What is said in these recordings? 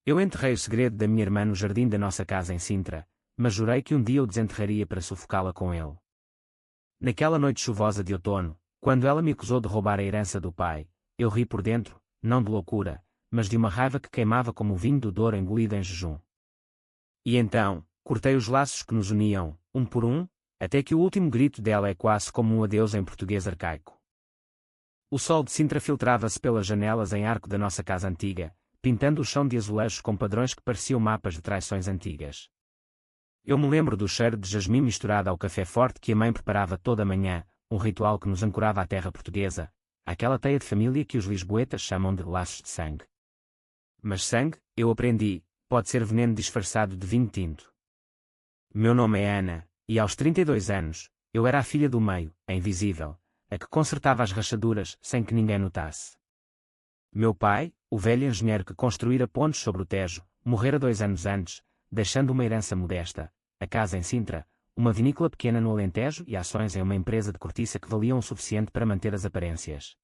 Eu enterrei o segredo da minha irmã no jardim da nossa casa em Sintra, mas jurei que um dia o desenterraria para sufocá-la com ele. Naquela noite chuvosa de outono, quando ela me acusou de roubar a herança do pai, eu ri por dentro, não de loucura, mas de uma raiva que queimava como o vinho do Douro engolido em jejum. E então, cortei os laços que nos uniam, um por um, até que o último grito dela ecoasse como um adeus em português arcaico. O sol de Sintra filtrava-se pelas janelas em arco da nossa casa antiga, pintando o chão de azulejos com padrões que pareciam mapas de traições antigas. Eu me lembro do cheiro de jasmim misturado ao café forte que a mãe preparava toda manhã, um ritual que nos ancorava à terra portuguesa, aquela teia de família que os lisboetas chamam de laços de sangue. Mas sangue, eu aprendi, pode ser veneno disfarçado de vinho tinto. Meu nome é Ana, e aos 32 anos, eu era a filha do meio, a invisível, a que consertava as rachaduras sem que ninguém notasse. Meu pai, o velho engenheiro que construíra pontes sobre o Tejo, morrera 2 anos antes, deixando uma herança modesta, a casa em Sintra, uma vinícola pequena no Alentejo e ações em uma empresa de cortiça que valiam o suficiente para manter as aparências.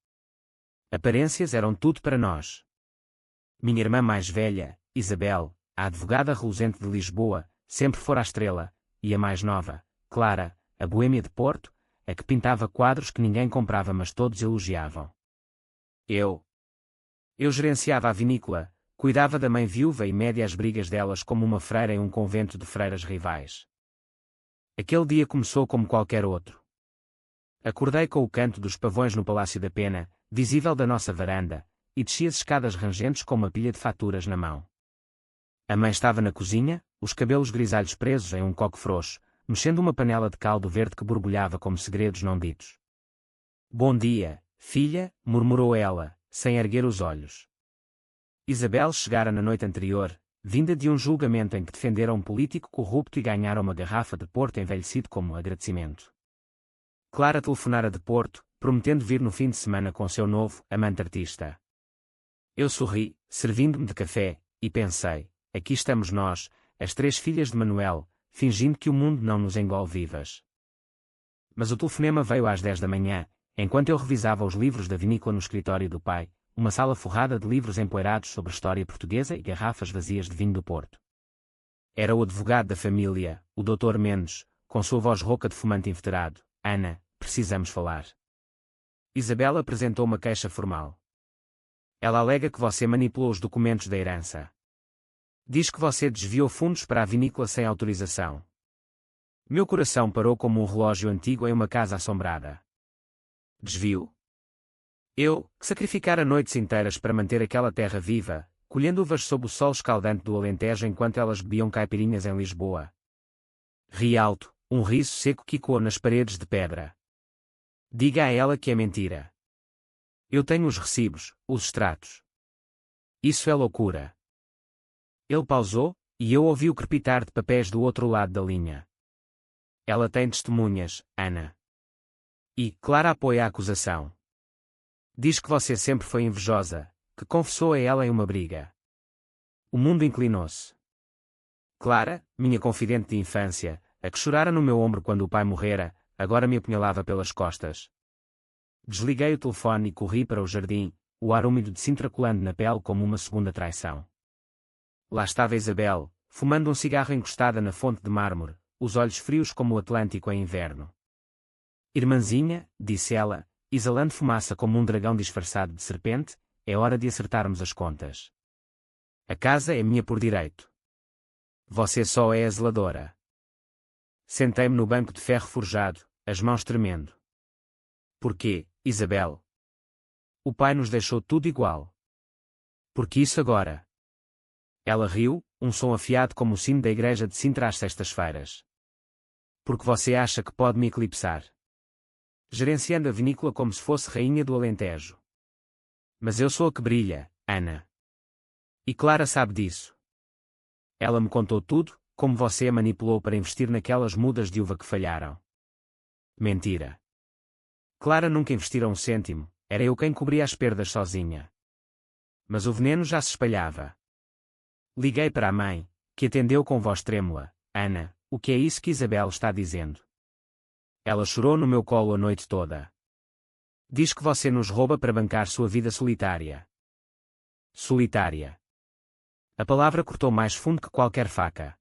Aparências eram tudo para nós. Minha irmã mais velha, Isabel, a advogada reluzente de Lisboa, sempre fora a estrela, e a mais nova, Clara, a boêmia de Porto, a que pintava quadros que ninguém comprava mas todos elogiavam. Eu gerenciava a vinícola, cuidava da mãe viúva e média as brigas delas como uma freira em um convento de freiras rivais. Aquele dia começou como qualquer outro. Acordei com o canto dos pavões no Palácio da Pena, visível da nossa varanda, e desci as escadas rangentes com uma pilha de faturas na mão. A mãe estava na cozinha, os cabelos grisalhos presos em um coque frouxo, mexendo uma panela de caldo verde que borbulhava como segredos não ditos. Bom dia, filha, murmurou ela, sem erguer os olhos. Isabel chegara na noite anterior, vinda de um julgamento em que defendera um político corrupto e ganhara uma garrafa de Porto envelhecido como agradecimento. Clara telefonara de Porto, prometendo vir no fim de semana com seu novo amante artista. Eu sorri, servindo-me de café, e pensei, aqui estamos nós, as 3 filhas de Manuel, fingindo que o mundo não nos engole vivas. Mas o telefonema veio às 10 da manhã, enquanto eu revisava os livros da vinícola no escritório do pai, uma sala forrada de livros empoeirados sobre história portuguesa e garrafas vazias de vinho do Porto. Era o advogado da família, o Dr. Mendes, com sua voz rouca de fumante inveterado. Ana, precisamos falar. Isabel apresentou uma queixa formal. Ela alega que você manipulou os documentos da herança. Diz que você desviou fundos para a vinícola sem autorização. Meu coração parou como um relógio antigo em uma casa assombrada. Desvio? Eu, que sacrificara noites inteiras para manter aquela terra viva, colhendo uvas sob o sol escaldante do Alentejo enquanto elas bebiam caipirinhas em Lisboa. Ri alto, um riso seco quicou nas paredes de pedra. Diga a ela que é mentira. Eu tenho os recibos, os extratos. Isso é loucura. Ele pausou, e eu ouvi o crepitar de papéis do outro lado da linha. Ela tem testemunhas, Ana. E, Clara apoia a acusação. Diz que você sempre foi invejosa, que confessou a ela em uma briga. O mundo inclinou-se. Clara, minha confidente de infância, a que chorara no meu ombro quando o pai morrera, agora me apunhalava pelas costas. Desliguei o telefone e corri para o jardim, o ar úmido de Sintra colando na pele como uma segunda traição. Lá estava Isabel, fumando um cigarro encostada na fonte de mármore, os olhos frios como o Atlântico em inverno. Irmãzinha, disse ela, exalando fumaça como um dragão disfarçado de serpente, é hora de acertarmos as contas. A casa é minha por direito. Você só é a zeladora. Sentei-me no banco de ferro forjado, as mãos tremendo. Porquê, Isabel? O pai nos deixou tudo igual. Por que isso agora? Ela riu, um som afiado como o sino da igreja de Sintra às sextas-feiras. Porque você acha que pode me eclipsar. Gerenciando a vinícola como se fosse rainha do Alentejo. Mas eu sou a que brilha, Ana. E Clara sabe disso. Ela me contou tudo, como você a manipulou para investir naquelas mudas de uva que falharam. Mentira. Clara nunca investira um cêntimo, era eu quem cobria as perdas sozinha. Mas o veneno já se espalhava. Liguei para a mãe, que atendeu com voz trêmula. Ana, o que é isso que Isabel está dizendo? Ela chorou no meu colo a noite toda. Diz que você nos rouba para bancar sua vida solitária. Solitária. A palavra cortou mais fundo que qualquer faca.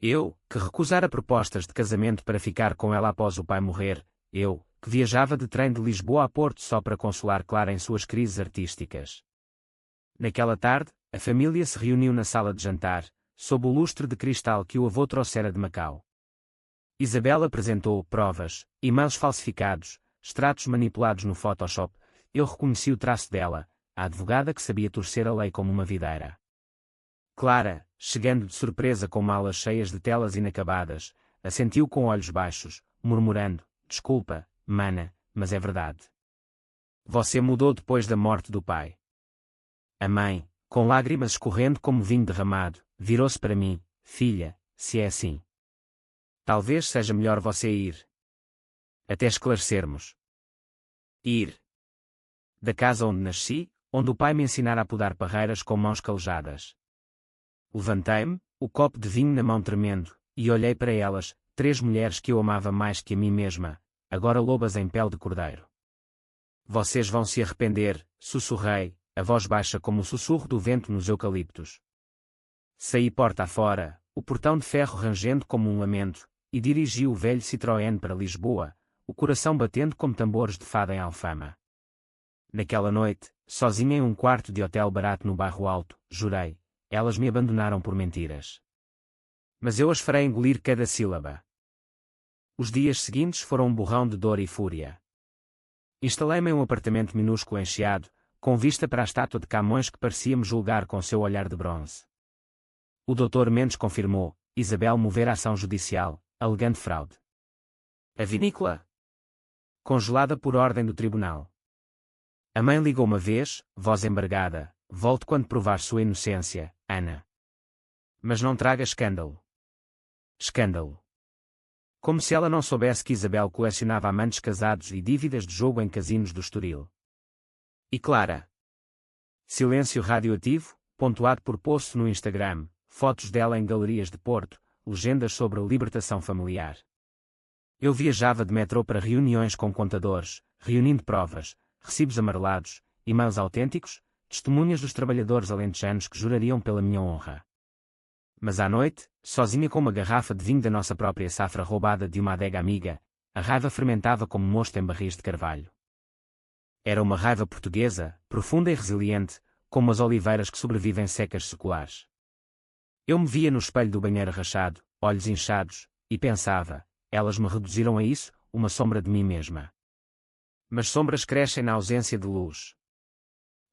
Eu, que recusara propostas de casamento para ficar com ela após o pai morrer, eu, que viajava de trem de Lisboa a Porto só para consolar Clara em suas crises artísticas. Naquela tarde, a família se reuniu na sala de jantar, sob o lustre de cristal que o avô trouxera de Macau. Isabel apresentou provas, e-mails falsificados, extratos manipulados no Photoshop. Eu reconheci o traço dela, a advogada que sabia torcer a lei como uma videira. Clara, chegando de surpresa com malas cheias de telas inacabadas, assentiu com olhos baixos, murmurando: "Desculpa, mana, mas é verdade. Você mudou depois da morte do pai." A mãe, com lágrimas escorrendo como vinho derramado, virou-se para mim: "Filha, se é assim, talvez seja melhor você ir. Até esclarecermos." Ir. Da casa onde nasci, onde o pai me ensinara a podar parreiras com mãos calejadas. Levantei-me, o copo de vinho na mão tremendo, e olhei para elas, 3 mulheres que eu amava mais que a mim mesma, agora lobas em pele de cordeiro. "Vocês vão se arrepender", sussurrei, a voz baixa como o sussurro do vento nos eucaliptos. Saí porta afora, o portão de ferro rangendo como um lamento, e dirigi o velho Citroën para Lisboa, o coração batendo como tambores de fada em Alfama. Naquela noite, sozinha em um quarto de hotel barato no Bairro Alto, jurei, elas me abandonaram por mentiras. Mas eu as farei engolir cada sílaba. Os dias seguintes foram um borrão de dor e fúria. Instalei-me em um apartamento minúsculo em Chiado, com vista para a estátua de Camões que parecia me julgar com seu olhar de bronze. O Dr. Mendes confirmou: Isabel movera ação judicial, alegando fraude. A vinícola? Congelada por ordem do tribunal. A mãe ligou uma vez, voz embargada: "Volte quando provar sua inocência, Ana. Mas não traga escândalo." Escândalo. Como se ela não soubesse que Isabel colecionava amantes casados e dívidas de jogo em casinos do Estoril. E Clara? Silêncio radioativo, pontuado por post no Instagram, fotos dela em galerias de Porto, legendas sobre a libertação familiar. Eu viajava de metrô para reuniões com contadores, reunindo provas, recibos amarelados, e-mails autênticos, testemunhas dos trabalhadores alentejanos que jurariam pela minha honra. Mas à noite, sozinha com uma garrafa de vinho da nossa própria safra roubada de uma adega amiga, a raiva fermentava como mosto em barris de carvalho. Era uma raiva portuguesa, profunda e resiliente, como as oliveiras que sobrevivem secas seculares. Eu me via no espelho do banheiro rachado, olhos inchados, e pensava: elas me reduziram a isso, uma sombra de mim mesma. Mas sombras crescem na ausência de luz.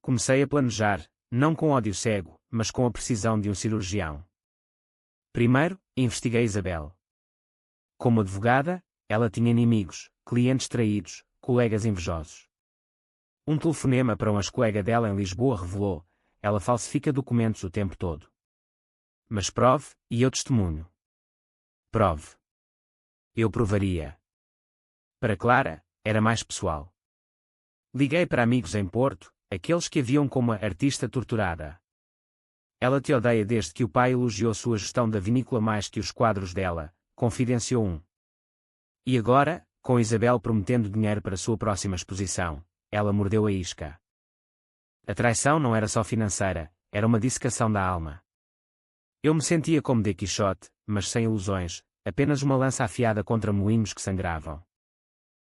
Comecei a planejar, não com ódio cego, mas com a precisão de um cirurgião. Primeiro, investiguei Isabel. Como advogada, ela tinha inimigos, clientes traídos, colegas invejosos. Um telefonema para uma ex-colega dela em Lisboa revelou: ela falsifica documentos o tempo todo. Mas prove, e eu testemunho. Prove. Eu provaria. Para Clara, era mais pessoal. Liguei para amigos em Porto, aqueles que a viam como a artista torturada. Ela te odeia desde que o pai elogiou sua gestão da vinícola mais que os quadros dela, confidenciou um. E agora, com Isabel prometendo dinheiro para sua próxima exposição, ela mordeu a isca. A traição não era só financeira, era uma dissecação da alma. Eu me sentia como Dom Quixote, mas sem ilusões, apenas uma lança afiada contra moinhos que sangravam.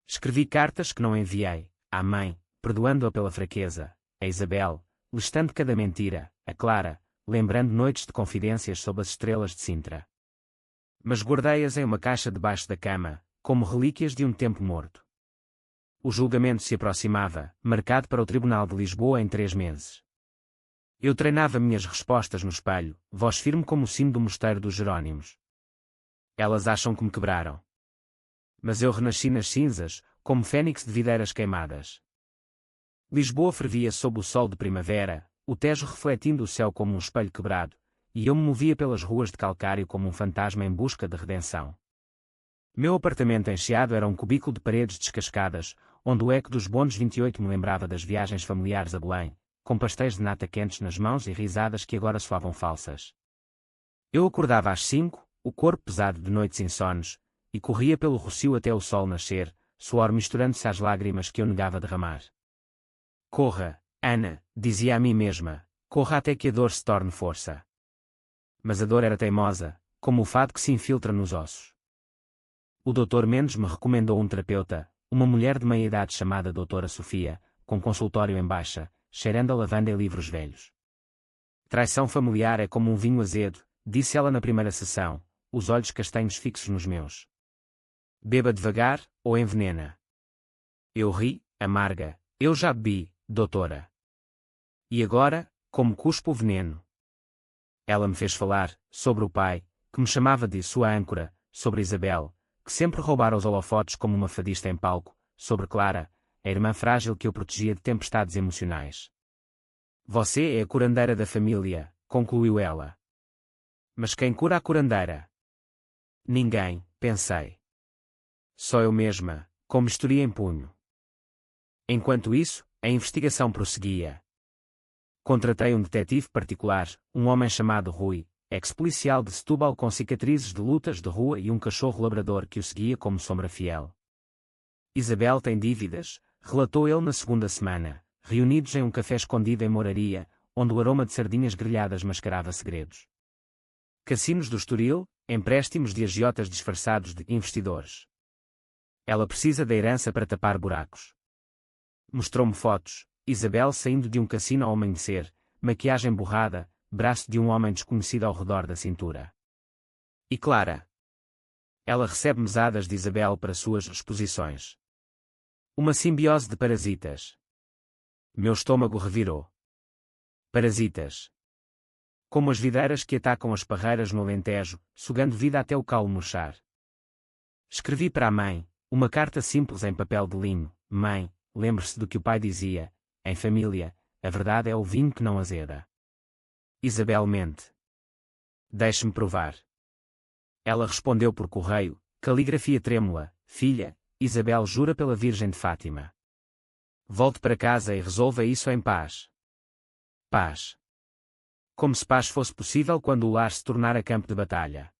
Escrevi cartas que não enviei, à mãe, perdoando-a pela fraqueza, a Isabel, listando cada mentira, a Clara, lembrando noites de confidências sob as estrelas de Sintra. Mas guardei-as em uma caixa debaixo da cama, como relíquias de um tempo morto. O julgamento se aproximava, marcado para o Tribunal de Lisboa em 3 meses. Eu treinava minhas respostas no espelho, voz firme como o sino do mosteiro dos Jerónimos. Elas acham que me quebraram. Mas eu renasci nas cinzas, como fênix de videiras queimadas. Lisboa fervia sob o sol de primavera, o Tejo refletindo o céu como um espelho quebrado, e eu me movia pelas ruas de calcário como um fantasma em busca de redenção. Meu apartamento em Chiado era um cubículo de paredes descascadas, onde o eco dos bondes 28 me lembrava das viagens familiares a Belém, com pastéis de nata quentes nas mãos e risadas que agora soavam falsas. Eu acordava às 5, o corpo pesado de noites insones, e corria pelo rocio até o sol nascer, suor misturando-se às lágrimas que eu negava derramar. Corra, Ana, dizia a mim mesma, Corra até que a dor se torne força. Mas a dor era teimosa, como o fado que se infiltra nos ossos. O Dr. Mendes me recomendou um terapeuta, uma mulher de meia-idade chamada Doutora Sofia, com consultório em baixa, cheirando a lavanda e livros velhos. Traição familiar é como um vinho azedo, disse ela na primeira sessão, os olhos castanhos fixos nos meus. Beba devagar, ou envenena. Eu ri, amarga. Eu já bebi, doutora. E agora, como cuspo o veneno? Ela me fez falar, sobre o pai, que me chamava de sua âncora, sobre Isabel, que sempre roubara os holofotes como uma fadista em palco, sobre Clara, a irmã frágil que eu protegia de tempestades emocionais. Você é a curandeira da família, concluiu ela. Mas quem cura a curandeira? Ninguém, pensei. Só eu mesma, com bisturi em punho. Enquanto isso, a investigação prosseguia. Contratei um detetive particular, um homem chamado Rui, ex-policial de Setúbal com cicatrizes de lutas de rua e um cachorro labrador que o seguia como sombra fiel. Isabel tem dívidas, relatou ele na segunda semana, reunidos em um café escondido em Moraria, onde o aroma de sardinhas grelhadas mascarava segredos. Cassinos do Estoril, empréstimos de agiotas disfarçados de investidores. Ela precisa da herança para tapar buracos. Mostrou-me fotos, Isabel saindo de um cassino ao amanhecer, maquiagem borrada, braço de um homem desconhecido ao redor da cintura. E Clara? Ela recebe mesadas de Isabel para suas exposições. Uma simbiose de parasitas. Meu estômago revirou. Parasitas. Como as videiras que atacam as parreiras no Alentejo, sugando vida até o caule murchar. Escrevi para a mãe, uma carta simples em papel de linho. Mãe, lembre-se do que o pai dizia, em família, a verdade é o vinho que não azeda. Isabel mente. Deixe-me provar. Ela respondeu por correio, caligrafia trêmula, filha, Isabel jura pela Virgem de Fátima. Volte para casa e resolva isso em paz. Paz. Como se paz fosse possível quando o lar se tornara campo de batalha.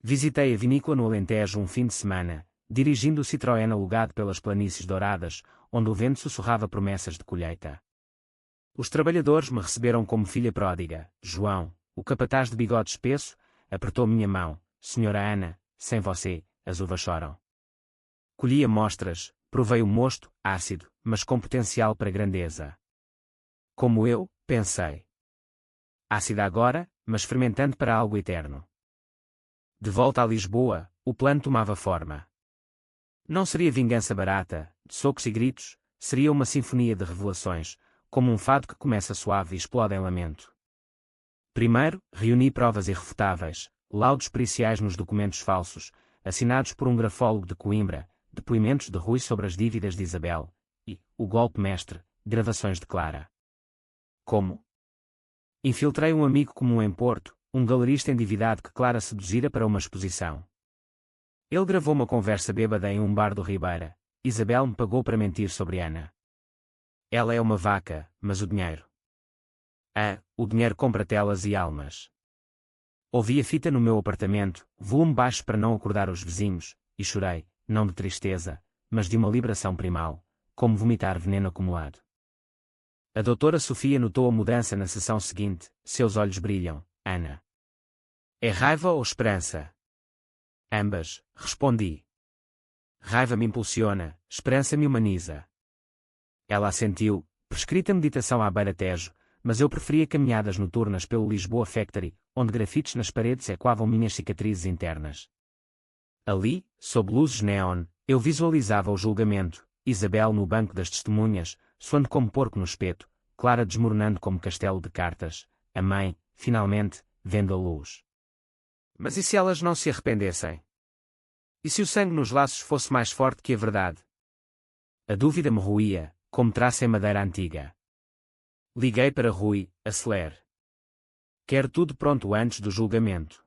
Visitei a vinícola no Alentejo um fim de semana, dirigindo o Citroën alugado pelas planícies douradas, onde o vento sussurrava promessas de colheita. Os trabalhadores me receberam como filha pródiga. João, o capataz de bigode espesso, apertou minha mão. Senhora Ana, sem você, as uvas choram. Colhi amostras, provei o mosto, ácido, mas com potencial para grandeza. Como eu, pensei. Ácida agora, mas fermentando para algo eterno. De volta a Lisboa, o plano tomava forma. Não seria vingança barata, de socos e gritos, seria uma sinfonia de revelações, como um fado que começa suave e explode em lamento. Primeiro, reuni provas irrefutáveis, laudos periciais nos documentos falsos, assinados por um grafólogo de Coimbra, depoimentos de Rui sobre as dívidas de Isabel, e, o golpe mestre, gravações de Clara. Como? Infiltrei um amigo comum em Porto, um galerista endividado que Clara seduzira para uma exposição. Ele gravou uma conversa bêbada em um bar do Ribeira. Isabel me pagou para mentir sobre Ana. Ela é uma vaca, mas o dinheiro. O dinheiro compra telas e almas. Ouvi a fita no meu apartamento, volume baixo para não acordar os vizinhos, e chorei, não de tristeza, mas de uma liberação primal, como vomitar veneno acumulado. A doutora Sofia notou a mudança na sessão seguinte, seus olhos brilham. Ana. É raiva ou esperança? Ambas, respondi. Raiva me impulsiona, esperança me humaniza. Ela assentiu, prescrita meditação à beira-tejo, mas eu preferia caminhadas noturnas pelo Lisboa Factory, onde grafites nas paredes ecoavam minhas cicatrizes internas. Ali, sob luzes neon, eu visualizava o julgamento, Isabel no banco das testemunhas, suando como porco no espeto, Clara desmoronando como castelo de cartas, a mãe, finalmente, vendo a luz. Mas e se elas não se arrependessem? E se o sangue nos laços fosse mais forte que a verdade? A dúvida me roía, como traça em madeira antiga. Liguei para Rui, acelere. Quero tudo pronto antes do julgamento.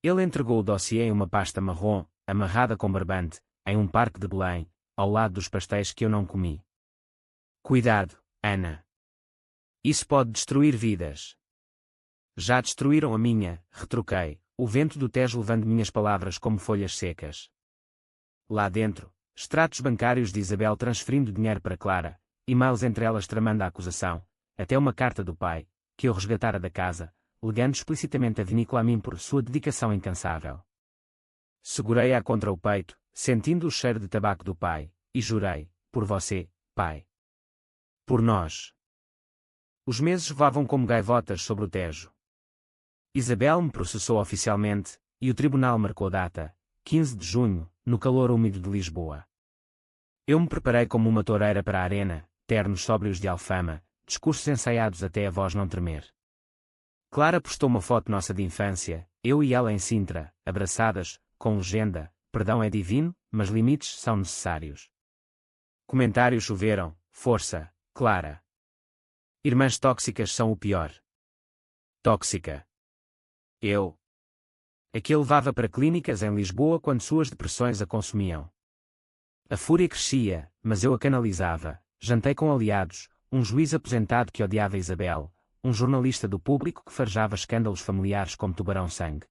Ele entregou o dossiê em uma pasta marrom, amarrada com barbante, em um parque de Belém, ao lado dos pastéis que eu não comi. Cuidado, Ana. Isso pode destruir vidas. Já destruíram a minha, retruquei, o vento do Tejo levando minhas palavras como folhas secas. Lá dentro, extratos bancários de Isabel transferindo dinheiro para Clara, e-mails entre elas tramando a acusação, até uma carta do pai, que eu resgatara da casa, legando explicitamente a vinícola a mim por sua dedicação incansável. Segurei-a contra o peito, sentindo o cheiro de tabaco do pai, e jurei, por você, pai. Por nós. Os meses voavam como gaivotas sobre o Tejo. Isabel me processou oficialmente, e o tribunal marcou data, 15 de junho, no calor úmido de Lisboa. Eu me preparei como uma toureira para a arena, ternos sóbrios de alfama, discursos ensaiados até a voz não tremer. Clara postou uma foto nossa de infância, eu e ela em Sintra, abraçadas, com legenda: perdão é divino, mas limites são necessários. Comentários choveram: força, Clara. Irmãs tóxicas são o pior. Tóxica. Eu. A que levava para clínicas em Lisboa quando suas depressões a consumiam. A fúria crescia, mas eu a canalizava. Jantei com aliados, um juiz aposentado que odiava Isabel, um jornalista do Público que farjava escândalos familiares como tubarão-sangue.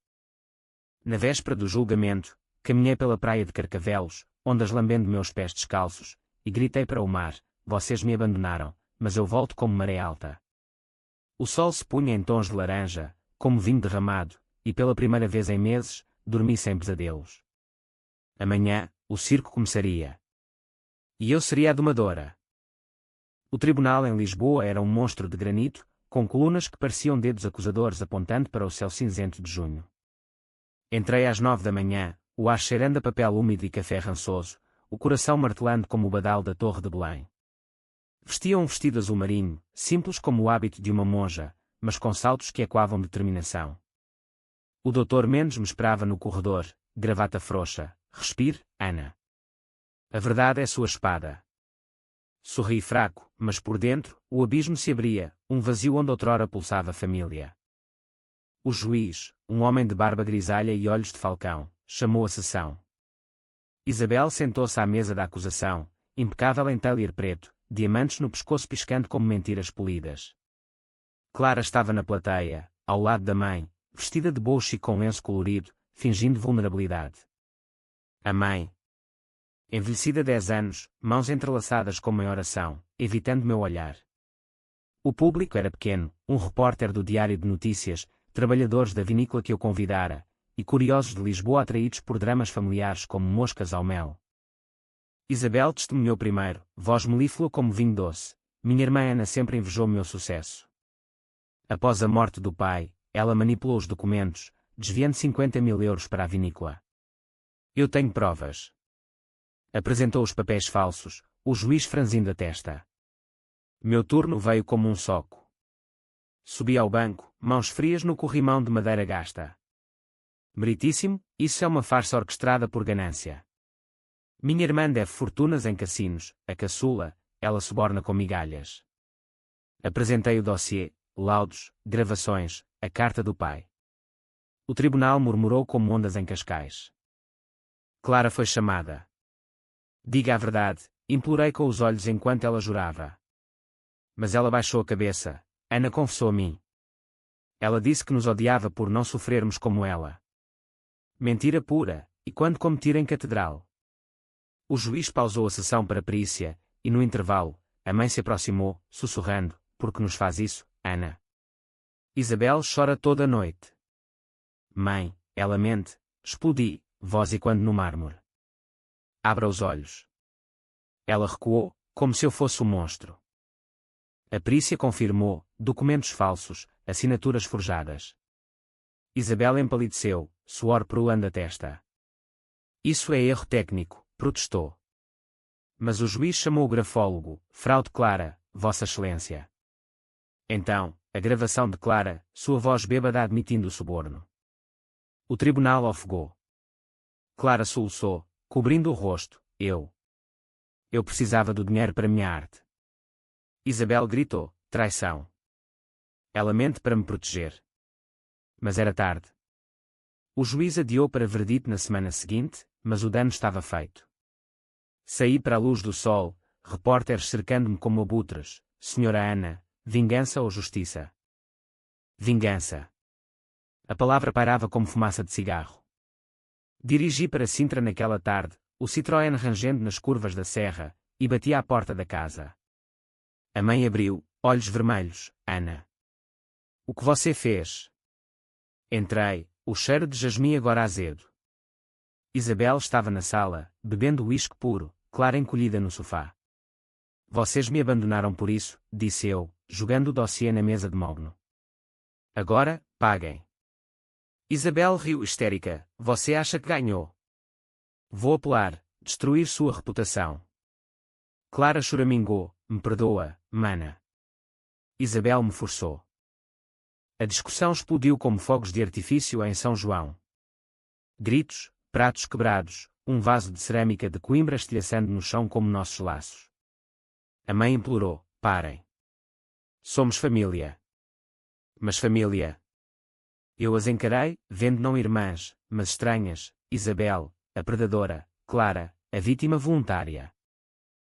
Na véspera do julgamento, caminhei pela praia de Carcavelos, ondas lambendo meus pés descalços, e gritei para o mar: vocês me abandonaram, mas eu volto como maré alta. O sol se punha em tons de laranja, como vinho derramado, e pela primeira vez em meses, dormi sem pesadelos. Amanhã, o circo começaria. E eu seria a domadora. O tribunal em Lisboa era um monstro de granito, com colunas que pareciam dedos acusadores apontando para o céu cinzento de junho. Entrei às 9 da manhã, o ar cheirando a papel úmido e café rançoso, o coração martelando como o badal da Torre de Belém. Vestia um vestido azul marinho, simples como o hábito de uma monja, mas com saltos que ecoavam determinação. O Dr. Mendes me esperava no corredor, gravata frouxa. Respire, Ana. A verdade é sua espada. Sorri fraco, mas por dentro, o abismo se abria, um vazio onde outrora pulsava a família. O juiz, um homem de barba grisalha e olhos de falcão, chamou a sessão. Isabel sentou-se à mesa da acusação, impecável em talir preto, diamantes no pescoço piscando como mentiras polidas. Clara estava na plateia, ao lado da mãe, vestida de boche e com lenço colorido, fingindo vulnerabilidade. A mãe, envelhecida 10 anos, mãos entrelaçadas como em oração, evitando meu olhar. O público era pequeno, um repórter do Diário de Notícias, trabalhadores da vinícola que eu convidara, e curiosos de Lisboa atraídos por dramas familiares como moscas ao mel. Isabel testemunhou primeiro, voz melíflua como vinho doce. Minha irmã Ana sempre invejou meu sucesso. Após a morte do pai, ela manipulou os documentos, desviando 50.000 euros para a vinícola. Eu tenho provas. Apresentou os papéis falsos, o juiz franzindo a testa. Meu turno veio como um soco. Subi ao banco, mãos frias no corrimão de madeira gasta. Meritíssimo, isso é uma farsa orquestrada por ganância. Minha irmã deve fortunas em cassinos, a caçula, ela suborna com migalhas. Apresentei o dossiê, laudos, gravações, a carta do pai. O tribunal murmurou como ondas em Cascais. Clara foi chamada. Diga a verdade, implorei com os olhos enquanto ela jurava. Mas ela baixou a cabeça. Ana confessou a mim. Ela disse que nos odiava por não sofrermos como ela. Mentira pura, e quando cometida em catedral. O juiz pausou a sessão para perícia, e no intervalo, a mãe se aproximou, sussurrando: por que nos faz isso, Ana? Isabel chora toda a noite. Mãe, ela mente, explodi, voz e quando no mármore. Abra os olhos. Ela recuou, como se eu fosse um monstro. A perícia confirmou, documentos falsos, assinaturas forjadas. Isabel empalideceu, suor perolando a testa. Isso é erro técnico, protestou. Mas o juiz chamou o grafólogo, fraude clara, Vossa Excelência. Então, a gravação de Clara, sua voz bêbada admitindo o suborno. O tribunal ofegou. Clara soluçou, cobrindo o rosto: Eu precisava do dinheiro para minha arte. Isabel gritou: traição. Ela mente para me proteger. Mas era tarde. O juiz adiou para veredito na semana seguinte, mas o dano estava feito. Saí para a luz do sol, repórteres cercando-me como abutres. Senhora Ana, vingança ou justiça? Vingança. A palavra pairava como fumaça de cigarro. Dirigi para Sintra naquela tarde, o Citroën rangendo nas curvas da serra, e bati à porta da casa. A mãe abriu, olhos vermelhos, Ana. O que você fez? Entrei, o cheiro de jasmim agora azedo. Isabel estava na sala, bebendo uísque puro, Clara encolhida no sofá. Vocês me abandonaram por isso, disse eu, jogando o dossiê na mesa de mogno. Agora, paguem. Isabel riu histérica. Você acha que ganhou? Vou apelar, destruir sua reputação. Clara choramingou. Me perdoa, mana. Isabel me forçou. A discussão explodiu como fogos de artifício em São João. Gritos, pratos quebrados, um vaso de cerâmica de Coimbra estilhaçando no chão como nossos laços. A mãe implorou, parem. Somos família. Mas família. Eu as encarei, vendo não irmãs, mas estranhas, Isabel, a predadora, Clara, a vítima voluntária.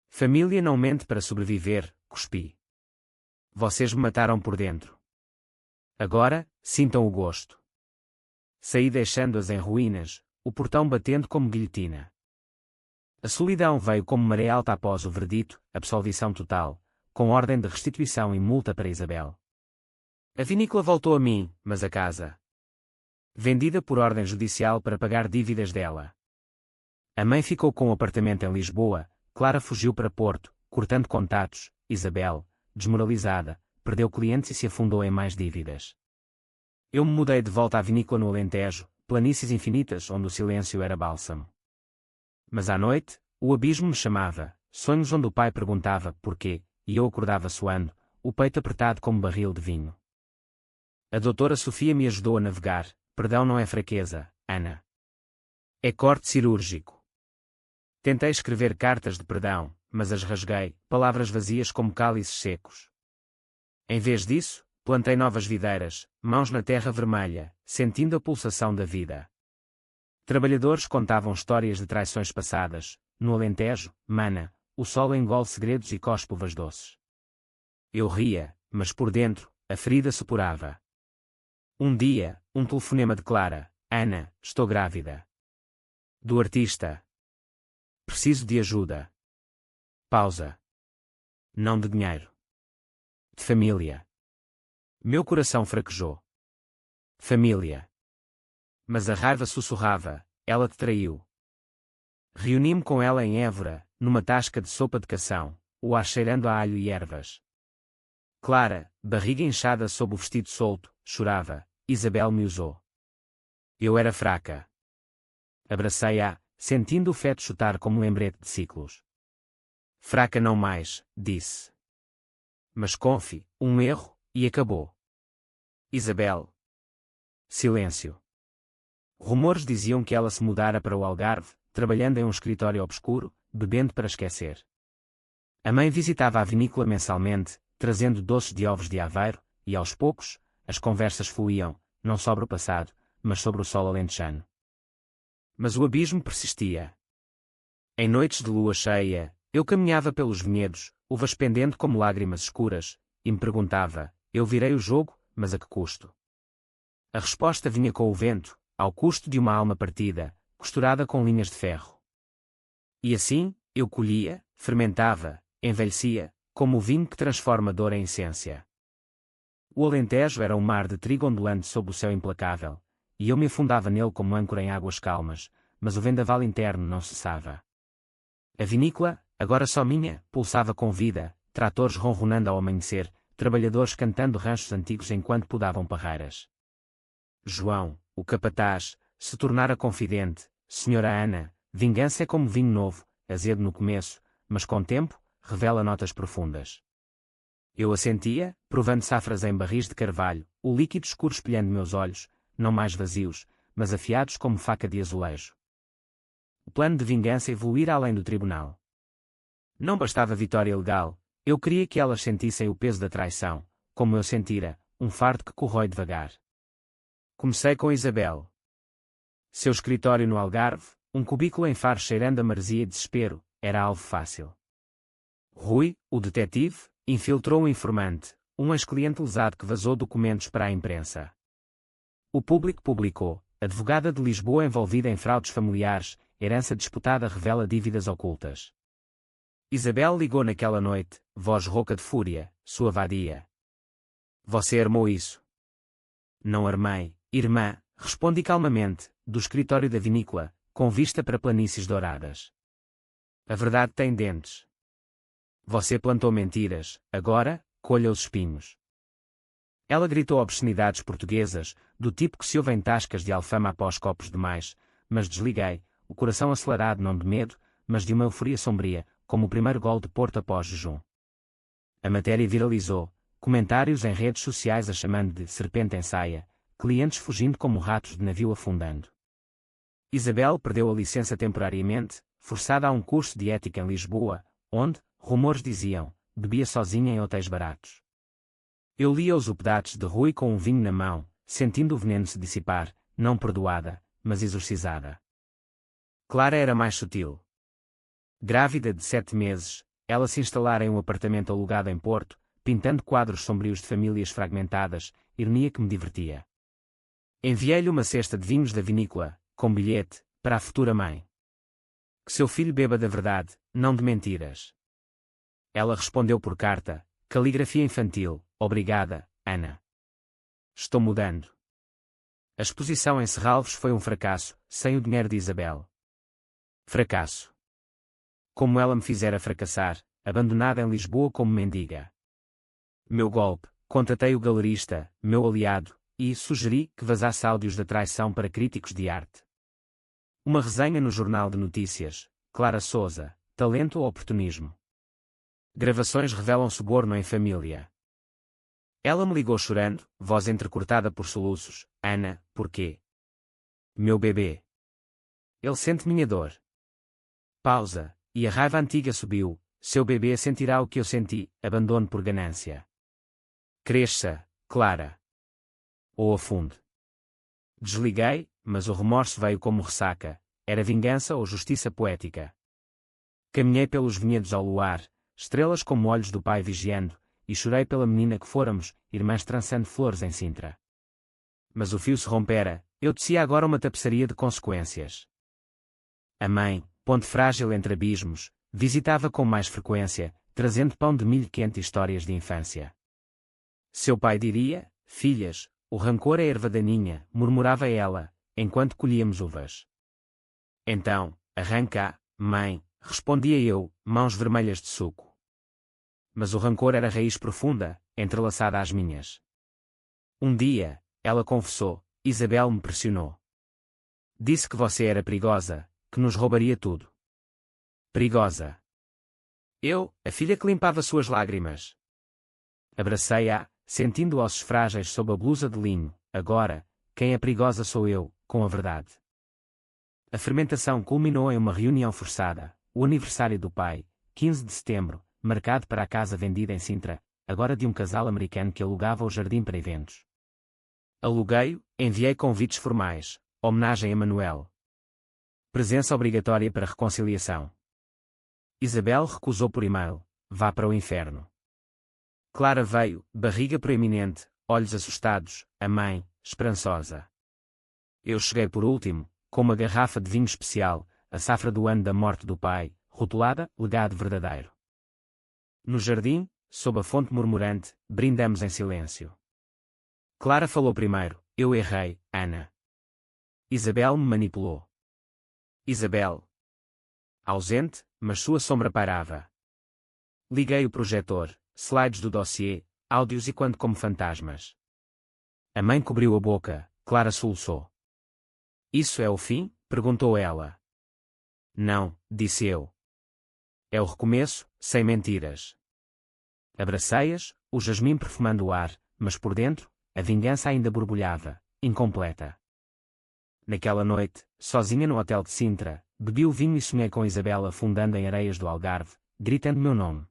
Família não mente para sobreviver, cuspi. Vocês me mataram por dentro. Agora, sintam o gosto. Saí deixando-as em ruínas, o portão batendo como guilhotina. A solidão veio como maré alta após o verdito, absolvição total, com ordem de restituição e multa para Isabel. A vinícola voltou a mim, mas a casa. Vendida por ordem judicial para pagar dívidas dela. A mãe ficou com o apartamento em Lisboa, Clara fugiu para Porto, cortando contatos, Isabel, desmoralizada, perdeu clientes e se afundou em mais dívidas. Eu me mudei de volta à vinícola no Alentejo, planícies infinitas onde o silêncio era bálsamo. Mas à noite, o abismo me chamava, sonhos onde o pai perguntava porquê, e eu acordava suando, o peito apertado como barril de vinho. A doutora Sofia me ajudou a navegar. Perdão não é fraqueza, Ana. É corte cirúrgico. Tentei escrever cartas de perdão, mas as rasguei, palavras vazias como cálices secos. Em vez disso, plantei novas videiras, mãos na terra vermelha, sentindo a pulsação da vida. Trabalhadores contavam histórias de traições passadas. No Alentejo, mana, o sol engole segredos e cospe uvas doces. Eu ria, mas por dentro, a ferida supurava. Um dia, um telefonema de Clara. Ana, estou grávida. Do artista. Preciso de ajuda. Pausa. Não de dinheiro. De família. Meu coração fraquejou. Família. Mas a raiva sussurrava, ela te traiu. Reuni-me com ela em Évora, numa tasca de sopa de cação, o ar cheirando a alho e ervas. Clara, barriga inchada sob o vestido solto, chorava. Isabel me usou. Eu era fraca. Abracei-a, sentindo o feto chutar como lembrete de ciclos. Fraca não mais, disse. Mas confie, um erro, e acabou. Isabel. Silêncio. Rumores diziam que ela se mudara para o Algarve, trabalhando em um escritório obscuro, bebendo para esquecer. A mãe visitava a vinícola mensalmente, trazendo doces de ovos de Aveiro, e aos poucos, as conversas fluíam, não sobre o passado, mas sobre o sol alentejano. Mas o abismo persistia. Em noites de lua cheia, eu caminhava pelos vinhedos, uvas pendendo como lágrimas escuras, e me perguntava, eu virei o jogo, mas a que custo? A resposta vinha com o vento, ao custo de uma alma partida, costurada com linhas de ferro. E assim, eu colhia, fermentava, envelhecia, como o vinho que transforma a dor em essência. O Alentejo era um mar de trigo ondulante sob o céu implacável, e eu me afundava nele como âncora em águas calmas, mas o vendaval interno não cessava. A vinícola, agora só minha, pulsava com vida, tratores ronronando ao amanhecer, trabalhadores cantando ranchos antigos enquanto podavam parreiras. João, o capataz, se tornara confidente. Senhora Ana, vingança é como vinho novo, azedo no começo, mas com tempo, revela notas profundas. Eu assentia, provando safras em barris de carvalho, o líquido escuro espelhando meus olhos, não mais vazios, mas afiados como faca de azulejo. O plano de vingança evoluíra além do tribunal. Não bastava vitória legal, eu queria que elas sentissem o peso da traição, como eu sentira, um fardo que corrói devagar. Comecei com Isabel. Seu escritório no Algarve, um cubículo em Faro cheirando a maresia e desespero, era alvo fácil. Rui, o detetive, infiltrou um informante, um ex-cliente lesado que vazou documentos para a imprensa. O público publicou, advogada de Lisboa envolvida em fraudes familiares, herança disputada revela dívidas ocultas. Isabel ligou naquela noite, voz rouca de fúria, sua vadia. Você armou isso? Não armei, irmã, respondi calmamente, do escritório da vinícola, com vista para planícies douradas. A verdade tem dentes. Você plantou mentiras, agora, colha os espinhos. Ela gritou obscenidades portuguesas, do tipo que se ouve em tascas de alfama após copos demais, mas desliguei, o coração acelerado não de medo, mas de uma euforia sombria, como o primeiro gol de Porto após jejum. A matéria viralizou, comentários em redes sociais a chamando de serpente em saia, clientes fugindo como ratos de navio afundando. Isabel perdeu a licença temporariamente, forçada a um curso de ética em Lisboa, onde, rumores diziam, bebia sozinha em hotéis baratos. Eu lia os updates de Rui com um vinho na mão, sentindo o veneno se dissipar, não perdoada, mas exorcizada. Clara era mais sutil. Grávida de 7 meses, ela se instalara em um apartamento alugado em Porto, pintando quadros sombrios de famílias fragmentadas, ironia que me divertia. Enviei-lhe uma cesta de vinhos da vinícola, com bilhete, para a futura mãe. Que seu filho beba da verdade, não de mentiras. Ela respondeu por carta, caligrafia infantil, obrigada, Ana. Estou mudando. A exposição em Serralves foi um fracasso, sem o dinheiro de Isabel. Fracasso. Como ela me fizera fracassar, abandonada em Lisboa como mendiga. Meu golpe, contatei o galerista, meu aliado, e sugeri que vazasse áudios da traição para críticos de arte. Uma resenha no Jornal de Notícias, Clara Souza, talento ou oportunismo. Gravações revelam suborno em família. Ela me ligou chorando, voz entrecortada por soluços, Ana, porquê? Meu bebê. Ele sente minha dor. Pausa, e a raiva antiga subiu, seu bebê sentirá o que eu senti, abandono por ganância. Cresça, Clara. Ou afunde. Desliguei, mas o remorso veio como ressaca, era vingança ou justiça poética. Caminhei pelos vinhedos ao luar, estrelas como olhos do pai vigiando, e chorei pela menina que fôramos, irmãs trançando flores em Sintra. Mas o fio se rompera, eu tecia agora uma tapeçaria de consequências. A mãe, ponte frágil entre abismos, visitava com mais frequência, trazendo pão de milho quente e histórias de infância. Seu pai diria, filhas, o rancor é erva daninha, murmurava ela, enquanto colhíamos uvas. Então, arranca, mãe, respondia eu, mãos vermelhas de suco. Mas o rancor era raiz profunda, entrelaçada às minhas. Um dia, ela confessou, Isabel me pressionou. Disse que você era perigosa, que nos roubaria tudo. Perigosa. Eu, a filha que limpava suas lágrimas. Abracei-a, sentindo ossos frágeis sob a blusa de linho, agora, quem é perigosa sou eu, com a verdade. A fermentação culminou em uma reunião forçada, o aniversário do pai, 15 de setembro, marcado para a casa vendida em Sintra, agora de um casal americano que alugava o jardim para eventos. Aluguei-o, enviei convites formais, homenagem a Manuel. Presença obrigatória para reconciliação. Isabel recusou por e-mail, vá para o inferno. Clara veio, barriga proeminente, olhos assustados, a mãe, esperançosa. Eu cheguei por último, com uma garrafa de vinho especial, a safra do ano da morte do pai, rotulada, legado verdadeiro. No jardim, sob a fonte murmurante, brindamos em silêncio. Clara falou primeiro, eu errei, Ana. Isabel me manipulou. Isabel. Ausente, mas sua sombra pairava. Liguei o projetor, slides do dossiê, áudios e quando como fantasmas. A mãe cobriu a boca, Clara soluçou. Isso é o fim? Perguntou ela. Não, disse eu. É o recomeço, sem mentiras. Abracei-as, o jasmim perfumando o ar, mas por dentro, a vingança ainda borbulhava, incompleta. Naquela noite, sozinha no hotel de Sintra, bebi o vinho e sonhei com Isabel afundando em areias do Algarve, gritando meu nome.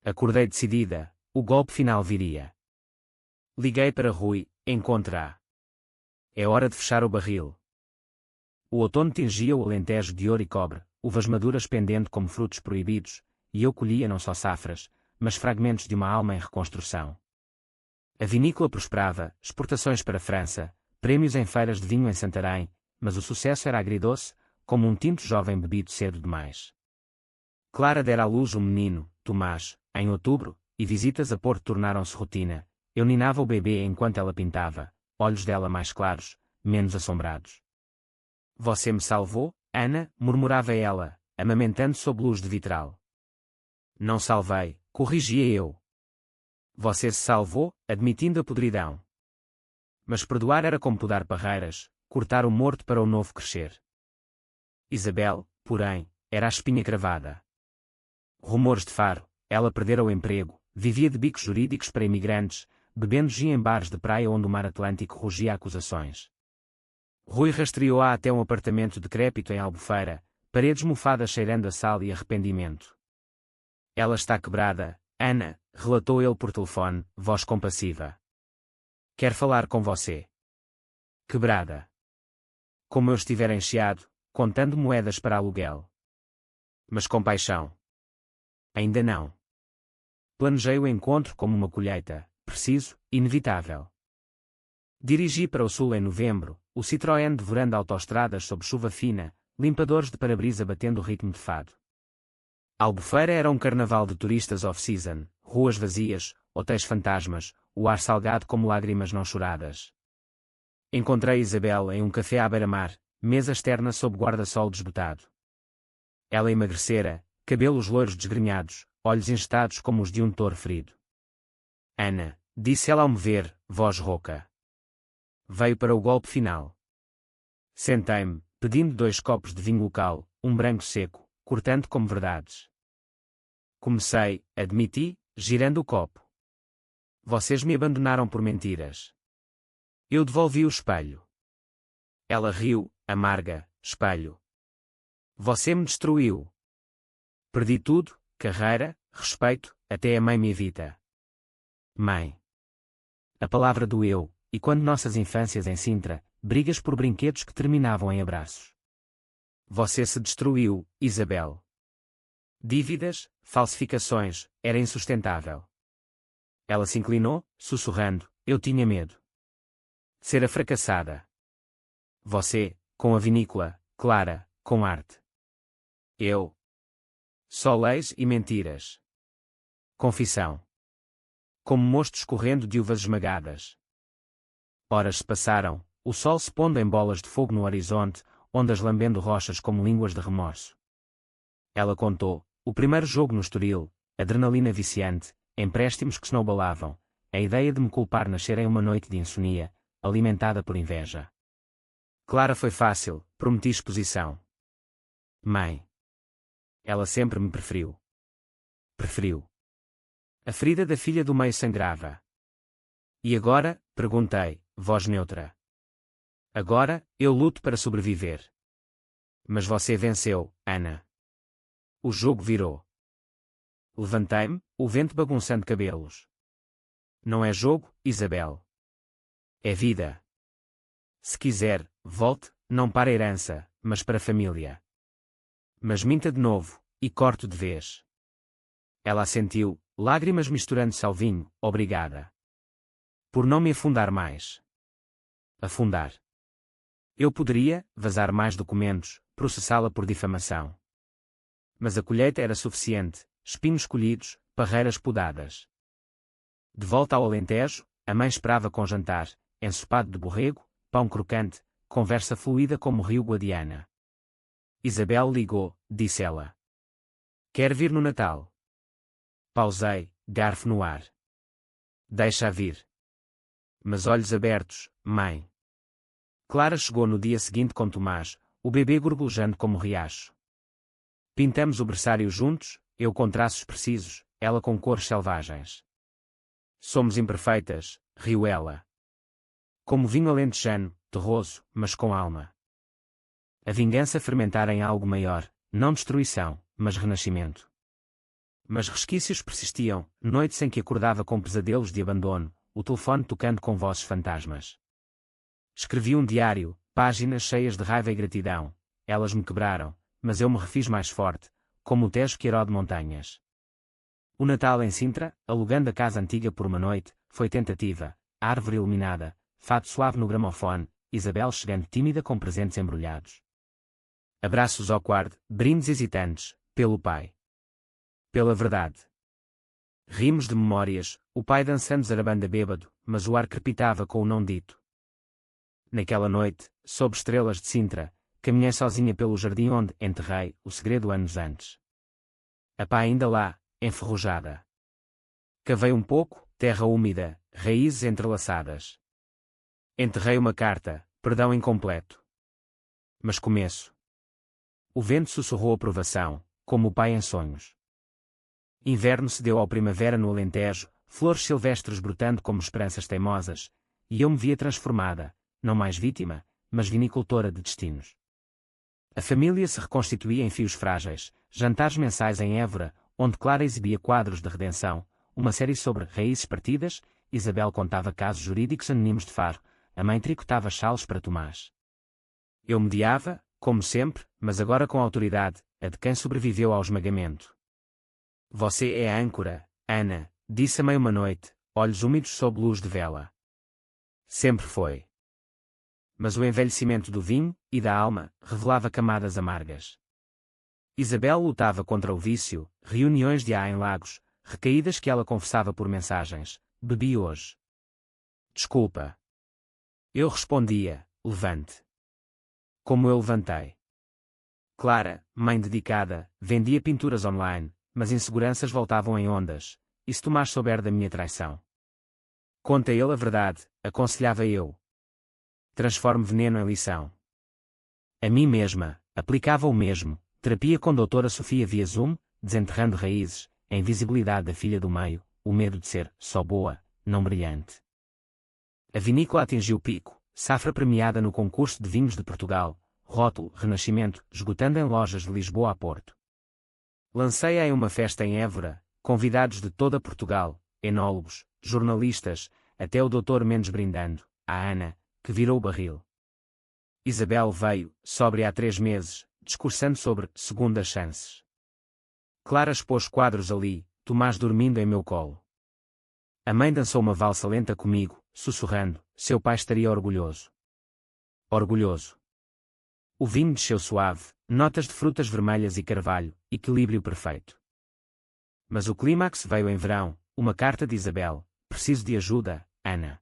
Acordei decidida, o golpe final viria. Liguei para Rui, encontra-a. É hora de fechar o barril. O outono tingia o Alentejo de ouro e cobre, uvas maduras pendendo como frutos proibidos, e eu colhia não só safras, mas fragmentos de uma alma em reconstrução. A vinícola prosperava, exportações para a França, prêmios em feiras de vinho em Santarém, mas o sucesso era agridoce, como um tinto jovem bebido cedo demais. Clara dera à luz um menino, Tomás, em outubro, e visitas a Porto tornaram-se rotina. Eu ninava o bebê enquanto ela pintava, olhos dela mais claros, menos assombrados. Você me salvou, Ana, murmurava ela, amamentando sob luz de vitral. Não salvei, corrigia eu. Você se salvou, admitindo a podridão. Mas perdoar era como podar parreiras, cortar o morto para o novo crescer. Isabel, porém, era a espinha cravada. Rumores de Faro, ela perdera o emprego, vivia de bicos jurídicos para imigrantes, bebendo gin em bares de praia onde o mar Atlântico rugia acusações. Rui rastreou-a até um apartamento decrépito em Albufeira, paredes mofadas cheirando a sal e arrependimento. Ela está quebrada, Ana, relatou ele por telefone, voz compassiva. Quer falar com você. Quebrada. Como eu estiver encheado, contando moedas para aluguel. Mas com paixão. Ainda não. Planejei o encontro como uma colheita, preciso, inevitável. Dirigi para o sul em novembro, o Citroën devorando autoestradas sob chuva fina, limpadores de para-brisa batendo o ritmo de fado. Albufeira era um carnaval de turistas off-season, ruas vazias, hotéis fantasmas, o ar salgado como lágrimas não choradas. Encontrei Isabel em um café à beira-mar, mesa externa sob guarda-sol desbotado. Ela emagrecera, cabelos loiros desgrenhados, olhos ingestados como os de um touro ferido. Ana, disse ela ao me ver, voz rouca. Veio para o golpe final. Sentei-me, pedindo 2 copos de vinho local, um branco seco, cortante como verdades. Comecei, admiti, girando o copo. Vocês me abandonaram por mentiras. Eu devolvi o espelho. Ela riu, amarga, espelho. Você me destruiu. Perdi tudo, carreira, respeito, até a mãe me evita. Mãe. A palavra doeu, e quando nossas infâncias em Sintra, brigas por brinquedos que terminavam em abraços. Você se destruiu, Isabel. Dívidas, falsificações, era insustentável. Ela se inclinou, sussurrando, eu tinha medo. Ser a fracassada. Você, com a vinícola, Clara, com arte. Eu. Só leis e mentiras. Confissão. Como mostos correndo de uvas esmagadas. Horas se passaram, o sol se pondo em bolas de fogo no horizonte, ondas lambendo rochas como línguas de remorso. Ela contou, o primeiro jogo no Estoril, adrenalina viciante, empréstimos que snowballavam, a ideia de me culpar nascer em uma noite de insonia, alimentada por inveja. Clara foi fácil, prometi exposição. Mãe. Ela sempre me preferiu. Preferiu. A ferida da filha do meio sangrava. E agora, perguntei, voz neutra. Agora, eu luto para sobreviver. Mas você venceu, Ana. O jogo virou. Levantei-me, o vento bagunçando cabelos. Não é jogo, Isabel. É vida. Se quiser, volte, não para a herança, mas para a família. Mas minta de novo, e corto de vez. Ela assentiu, lágrimas misturando-se ao vinho, obrigada. Por não me afundar mais. Afundar. Eu poderia vazar mais documentos, processá-la por difamação. Mas a colheita era suficiente, espinhos colhidos, parreiras podadas. De volta ao Alentejo, a mãe esperava com jantar, ensopado de borrego, pão crocante, conversa fluida como o rio Guadiana. Isabel ligou, disse ela. Quer vir no Natal? Pausei, garfo no ar. Deixa-a vir. Mas olhos abertos, mãe. Clara chegou no dia seguinte com Tomás, o bebê gorgolejando como riacho. Pintamos o berçário juntos, eu com traços precisos, ela com cores selvagens. Somos imperfeitas, riu ela. Como vinho alentejano, terroso, mas com alma. A vingança fermentara em algo maior, não destruição, mas renascimento. Mas resquícios persistiam, noites em que acordava com pesadelos de abandono, o telefone tocando com vozes fantasmas. Escrevi um diário, páginas cheias de raiva e gratidão. Elas me quebraram, mas eu me refiz mais forte, como o Tejo que erode montanhas. O Natal em Sintra, alugando a casa antiga por uma noite, foi tentativa, árvore iluminada, fado suave no gramofone, Isabel chegando tímida com presentes embrulhados. Abraços awkward, brindes hesitantes, pelo pai. Pela verdade. Rimos de memórias, o pai dançando zarabanda bêbado, mas o ar crepitava com o não dito. Naquela noite, sob estrelas de Sintra, caminhei sozinha pelo jardim onde enterrei o segredo anos antes. A pá ainda lá, enferrujada. Cavei um pouco, terra úmida, raízes entrelaçadas. Enterrei uma carta, perdão incompleto. Mas começo. O vento sussurrou aprovação, como o pai em sonhos. Inverno cedeu ao primavera no Alentejo, flores silvestres brotando como esperanças teimosas, e eu me via transformada, não mais vítima, mas vinicultora de destinos. A família se reconstituía em fios frágeis, jantares mensais em Évora, onde Clara exibia quadros de redenção, uma série sobre raízes partidas, Isabel contava casos jurídicos anónimos de Faro, a mãe tricotava chalos para Tomás. Eu mediava, como sempre, mas agora com autoridade, a de quem sobreviveu ao esmagamento. Você é a âncora, Ana, disse a meio uma noite, olhos úmidos sob luz de vela. Sempre foi. Mas o envelhecimento do vinho, e da alma, revelava camadas amargas. Isabel lutava contra o vício, reuniões de em Lagos, recaídas que ela confessava por mensagens, bebi hoje. Desculpa. Eu respondia, levante. Como eu levantei. Clara, mãe dedicada, vendia pinturas online, mas inseguranças voltavam em ondas, e se Tomás souber da minha traição? Conta ele a verdade, aconselhava eu. Transforme veneno em lição. A mim mesma, aplicava o mesmo, terapia com doutora Sofia via Zoom, desenterrando raízes, a invisibilidade da filha do meio, o medo de ser, só boa, não brilhante. A vinícola atingiu o pico, safra premiada no concurso de vinhos de Portugal, rótulo, Renascimento, esgotando em lojas de Lisboa a Porto. Lancei-a em uma festa em Évora, convidados de toda Portugal, enólogos, jornalistas, até o Dr. Mendes brindando, a Ana, que virou o barril. Isabel veio, sóbria há 3 meses, discursando sobre segundas chances. Clara expôs quadros ali, Tomás dormindo em meu colo. A mãe dançou uma valsa lenta comigo, sussurrando, seu pai estaria orgulhoso. Orgulhoso. O vinho desceu suave, notas de frutas vermelhas e carvalho, equilíbrio perfeito. Mas o clímax veio em verão, uma carta de Isabel, preciso de ajuda, Ana.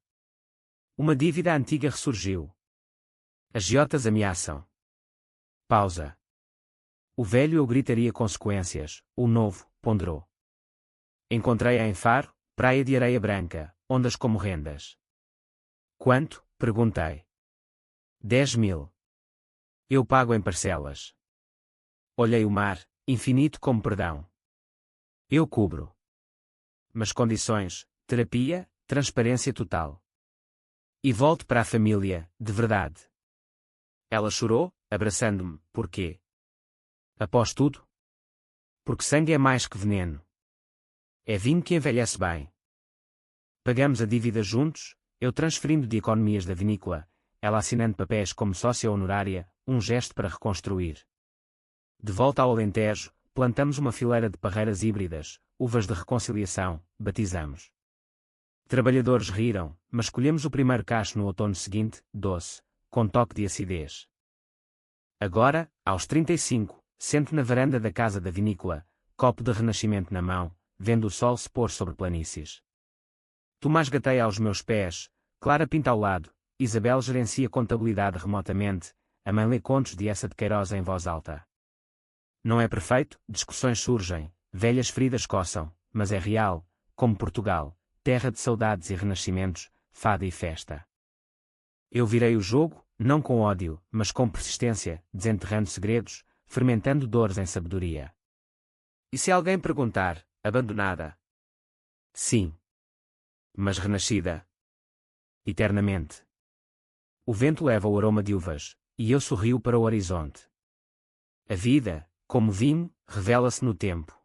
Uma dívida antiga ressurgiu. Agiotas ameaçam. Pausa. O velho eu gritaria consequências, o novo, ponderou. Encontrei-a em Faro, praia de areia branca, ondas como rendas. Quanto? Perguntei. 10.000. Eu pago em parcelas. Olhei o mar, infinito como perdão. Eu cubro. Mas condições, terapia, transparência total. E volto para a família, de verdade. Ela chorou, abraçando-me, porquê? Após tudo? Porque sangue é mais que veneno. É vinho que envelhece bem. Pagamos a dívida juntos, eu transferindo de economias da vinícola, ela assinando papéis como sócia honorária, um gesto para reconstruir. De volta ao Alentejo, plantamos uma fileira de parreiras híbridas, uvas de reconciliação, batizamos. Trabalhadores riram, mas colhemos o primeiro cacho no outono seguinte, doce, com toque de acidez. Agora, aos 35, sento na varanda da casa da vinícola, copo de renascimento na mão, vendo o sol se pôr sobre planícies. Tomás gateia aos meus pés, Clara pinta ao lado, Isabel gerencia contabilidade remotamente, a mãe lê contos de Essa de Queiroz em voz alta. Não é perfeito, discussões surgem, velhas feridas coçam, mas é real, como Portugal, terra de saudades e renascimentos, fada e festa. Eu virei o jogo, não com ódio, mas com persistência, desenterrando segredos, fermentando dores em sabedoria. E se alguém perguntar, abandonada? Sim. Mas renascida. Eternamente. O vento leva o aroma de uvas, e eu sorrio para o horizonte. A vida, como vinho, revela-se no tempo.